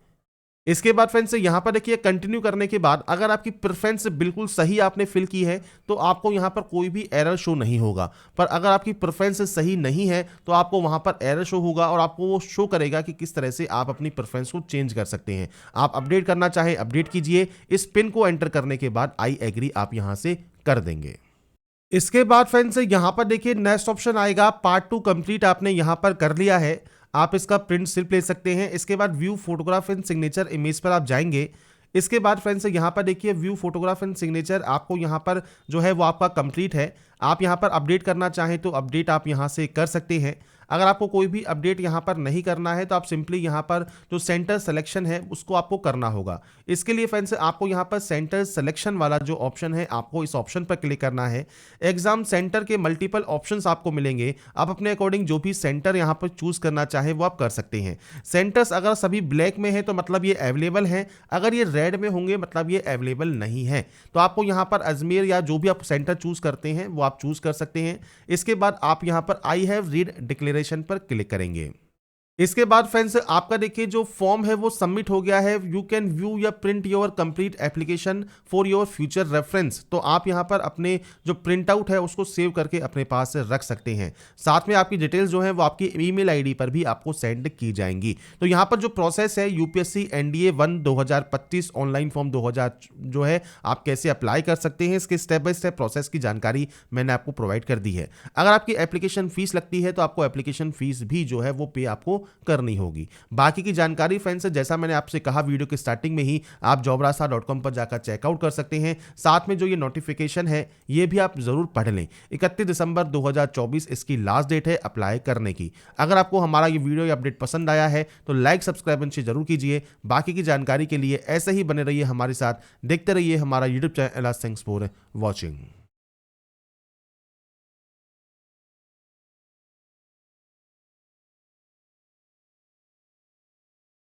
इसके बाद फ्रेंड्स यहाँ पर देखिए कंटिन्यू करने के बाद अगर आपकी प्रेफरेंस बिल्कुल सही आपने फिल की है तो आपको यहाँ पर कोई भी एरर शो नहीं होगा। पर अगर आपकी प्रेफरेंस सही नहीं है तो आपको वहाँ पर एरर शो होगा और आपको वो शो करेगा कि किस तरह से आप अपनी प्रेफरेंस को चेंज कर सकते हैं। आप अपडेट करना चाहें अपडेट कीजिए। इस पिन को एंटर करने के बाद आई एग्री आप यहाँ से कर देंगे। इसके बाद फ्रेंड्स यहाँ पर देखिए नेक्स्ट ऑप्शन आएगा पार्ट 2 कंप्लीट आपने यहाँ पर कर लिया है, आप इसका प्रिंट सिर्फ ले सकते हैं। इसके बाद view photograph and signature image पर आप जाएंगे। इसके बाद फ्रेंड्स यहाँ पर देखिए व्यू फोटोग्राफ एंड सिग्नेचर आपको यहाँ पर जो है वो आपका कंप्लीट है। आप यहाँ पर अपडेट करना चाहें तो अपडेट आप यहाँ से कर सकते हैं। अगर आपको कोई भी अपडेट यहाँ पर नहीं करना है तो आप सिंपली यहाँ पर जो सेंटर सिलेक्शन है उसको आपको करना होगा। इसके लिए फ्रेंड्स आपको यहाँ पर सेंटर सिलेक्शन वाला जो ऑप्शन है आपको इस ऑप्शन पर क्लिक करना है। एग्जाम सेंटर के मल्टीपल ऑप्शंस आपको मिलेंगे, आप अपने अकॉर्डिंग जो भी सेंटर यहाँ पर चूज करना चाहे वो आप कर सकते हैं। सेंटर्स अगर सभी ब्लैक में है तो मतलब ये अवेलेबल हैं, अगर ये रेड में होंगे मतलब ये अवेलेबल नहीं है। तो आपको यहाँ पर अजमेर या जो भी आप सेंटर चूज करते हैं वो आप चूज कर सकते हैं। इसके बाद आप यहाँ पर आई हैव रीड डिक्लेरेशन पर क्लिक करेंगे। इसके बाद फ्रेंड्स आपका देखिए जो फॉर्म है वो सबमिट हो गया है। यू कैन व्यू या print your complete application for your future reference. तो आप यहाँ पर अपने जो प्रिंट आउट है उसको सेव करके अपने पास से रख सकते हैं। साथ में आपकी डिटेल्स जो है वो आपकी ईमेल आईडी पर भी आपको सेंड की जाएंगी। तो यहाँ पर जो प्रोसेस है यूपीएससी एनडीए 1 2025 ऑनलाइन फॉर्म 2000 जो है आप कैसे अप्लाई कर सकते हैं, इसके स्टेप बाय स्टेप प्रोसेस की जानकारी मैंने आपको प्रोवाइड कर दी है। अगर आपकी एप्लीकेशन फीस लगती है तो आपको एप्लीकेशन फीस भी जो है वो पे आपको करनी होगी। बाकी की जानकारी फ्रेंड्स जैसा मैंने आपसे कहा वीडियो के स्टार्टिंग में ही आप jobrasa.com पर जाकर चेकआउट कर सकते हैं। साथ में जो ये नोटिफिकेशन है ये भी आप जरूर पढ़ लें। 31 दिसंबर 2024 इसकी लास्ट डेट है अप्लाई करने की। अगर आपको हमारा ये वीडियो या अपडेट पसंद आया है तो लाइक सब्सक्राइब जरूर कीजिए। बाकी की जानकारी के लिए ऐसे ही बने रहिए हमारे साथ, देखते रहिए हमारा YouTube channel. Thanks for watching.